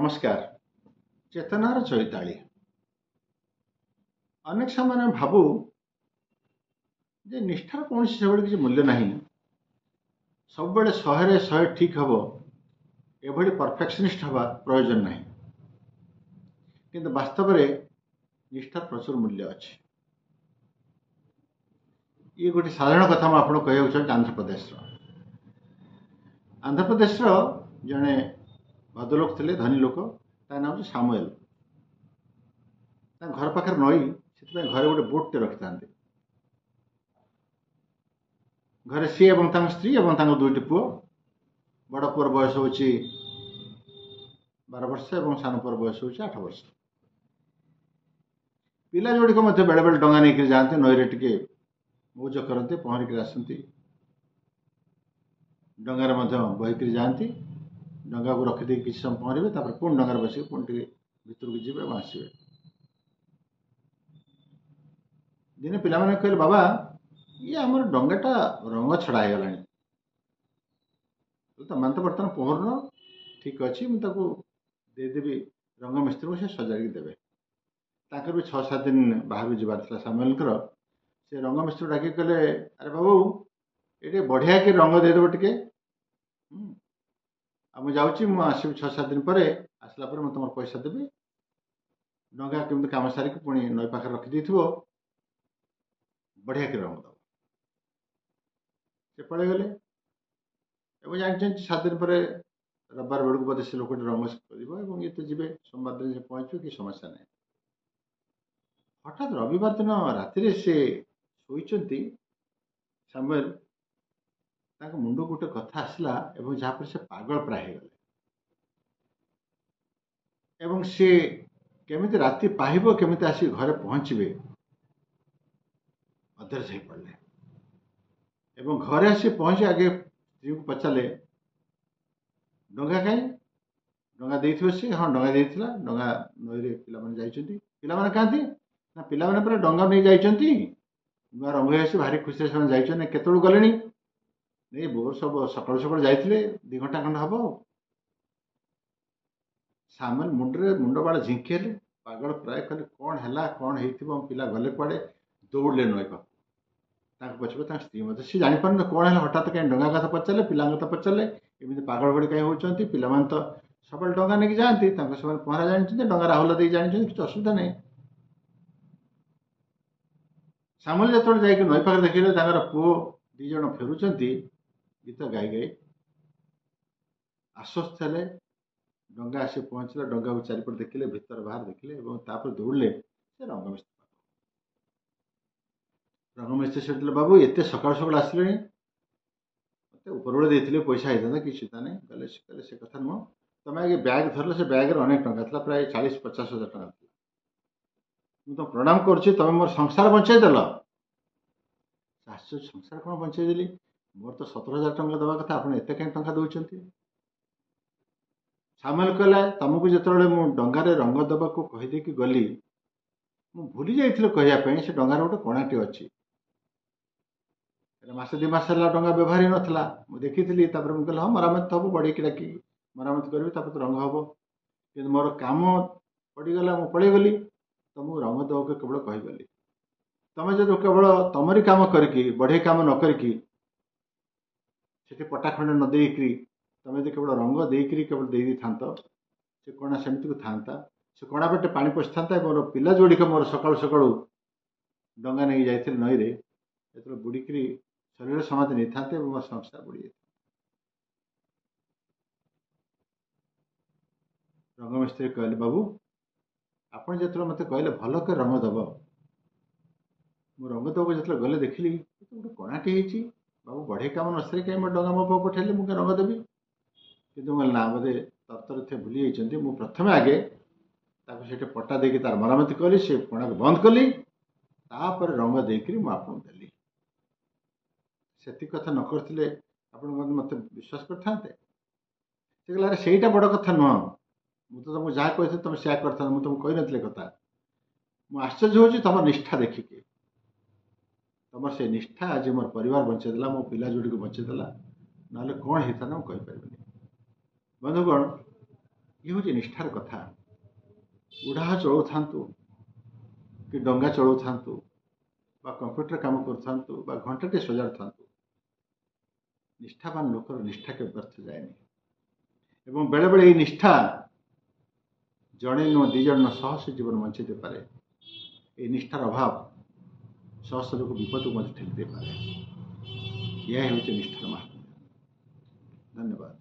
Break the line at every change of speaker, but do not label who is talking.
नमस्कार। चेतनार चैताली अनेक समय भावु जे निष्ठार कौन से किसी मूल्य नहीं। सब बेले 100 ठीक हम एभली परफेक्शनिस्ट हवा प्रयोजन नहीं, किंतु वास्तव में निष्ठार प्रचुर मूल्य अच्छे। ये गोटे साधारण कथा मुझे कहूँ चाहूँ। आंध्र प्रदेश जड़े भद्रलोक थे, धनी लोक, नाम सामुएल। घर पाखे नई से घरे गोटे बोट टे रखि था। घरे सी और स्त्री और दुईटी पुओ। बड़ पुअर बयस हूँ 12 वर्ष और सान पुअर बयस हूँ 8 वर्ष। पिला जोड़िक बेले बेले डंगा नहीं जाते, नईरे टे मौज करते, पहरिक आसती। डंगार बहीक जाती, डंगा को रखिदे कि समय पहरबे, पुणी डंगार बस पुणी भीतर को जी आसवे। दिने पिला कहले, बाबा ये आम डंगाटा रंग छड़ा हो गला, तो मैंने तो बर्तमान पहरन ठीक अच्छी, मुझे रंग मिस्त्री को सजाड़ी देवे। ताकर भी 6-7 दिन बाहर जबार सामुएल से रंग मिस्त्री डाक कहले, अरे बाबू ये बढ़िया कि रंग देदेव टे, मुझे आसबि 6-7 दिन पर आसला मुझे तुम पैसा देवी। डंगा केमती कम सारिक पुणी नई पाखे रखिदे बढ़िया कि रंग दब। से पड़े गले जान 7 दिन पर रविवार बेलू बोधे से लोक रंग कर ये तो जी सोमवार दिन पहुंचो कि समस्या नहीं। हठात रविवार दिन राति से शोचती सामुएल मुंड गोटे कथा आसला जहाँपर से पागल प्राय हो गले। सी केमिति राति पाइब केमिति आसी घरे पहुँचे अधीर हो पड़े। घरे आसी पहुँचे आगे स्त्री को पचारे डंगा कहीं डंगा दे सी। हाँ डंगा देता डंगा नई पिला कहती ना पिला पूरा डंगा नहीं जाती नुआ रंग आसी भारी खुशी से जाने केतु गले नहीं बोर सब सकाल सकाल जाते 2 घंटा खंड हम। सामुएल मुंड बाड़ झिंकेले पागल प्राय कहले कौन है कौन हो पिला गले कड़े दौड़े नई पाक पछे स्त्री सी जापार कौन है हठात कहीं डंगा कथा पचारे पिला कथा पचारे एमती पागल भड़ी कहीं होती। पिला तो सब डंगा नहीं जाती सब पहरा जानते डंगा राहुल दे जानते किसी असुविधा नहीं। सामुएल जो जाकि नई पाखे देखिले पुओ 2 जन फेरुंच गीत गाई गाई आश्वस्त हेले। डंगा आसी पहुँचला, डंगा को चारिपट देखिले, भीतर बाहर देखिले दौड़े से रंग मिस्त्री। रंग मिस्त्री से बाबू एत सकाल सकाल आसले मत उपरबे देते पैसा होता कि चिंता नहीं। कहले से कथा नुह, तुम आगे बैग धरल से बैग अनेक टंका था, प्राय 40-50 हजार टका। मुझे तुम प्रणाम करुच्ची, तुम मोर संसार बंचाईदेल। आश्चर्य, संसार कौन बंचाईदेली? मोर तो 17,000 टंका दवा कथा, आप एत कहीं टंका दौरान। सामुएल कहला तुमको जिते मु डंगार रंग दबा को कहीदे कि गली मु भूली जाइए कहवाई से डंगार गोटे कणाटे अच्छी। मसे 2 मास डंगा व्यवहार ही नाला मुझे देखी मुझे कहला हाँ मरामत हम बढ़े कि डाकी मरामत करी तो रंग हम कि मोर कम पड़गला मुझे पलैगली तुमको रंग दबा केवल कहीगली। तुम जो केवल तुमरी कम करके बढ़े कम न करके पटा खंडे न देकरी तुम जो केवल रंग देकरी केवल दे था से कणा सेमती को था से कणा पेटे पानी पशि था। मोर पिला जोड़िक मोर सकालू सकालू डंगा नहीं जाते नईरे जो बुड़िक शरीर समाधि नहीं था मोर संसार बुड़ी जाता। रंग मिस्त्री कहले बाबू आप जो मत कहले भल के रंग दब मु रंग दब जो गले देखिली गोटे कणाटे बाबू बढ़े कम नसरे कहीं डंगा मो पाक पठेले मुझे रंग देवी कि ना बोधे तरतर थे भूली जाइए। मुझे प्रथम आगे से पटा देकी तार मरामती कली से कणा को बंद कली तापर रंग देकरी आपको देली। से कथा न करते मत विश्वास करते कहला से बड़ कथा नुह मुझे तुमको जहाँ कही तुम क्या करता मुझे तुमको कही नी कथा। मुझे आश्चर्य हो तुम निष्ठा देखिके तुम से निष्ठा आज मोर परिवार बंचेदेला मो पिला जोड़ी को बंचेदेला ना कौन होता मुझे कहीपर। बंधुगण ये हूँ निष्ठार कथा। उड़ाह चलाऊ कि डंगा चलाऊ कंप्यूटर काम करूँ घंटाटे सजाड़ था निष्ठावान लोकर निष्ठा के व्यर्थ जाएनि एवं बेले बेले ये निष्ठा जड़े नुह दी जण शह शह जीवन बंचाई दे पारे। ये निष्ठार अभाव शह शह लोक विपद को ठेली दे पारे। यह हूँ निष्ठार महात्म्य। धन्यवाद।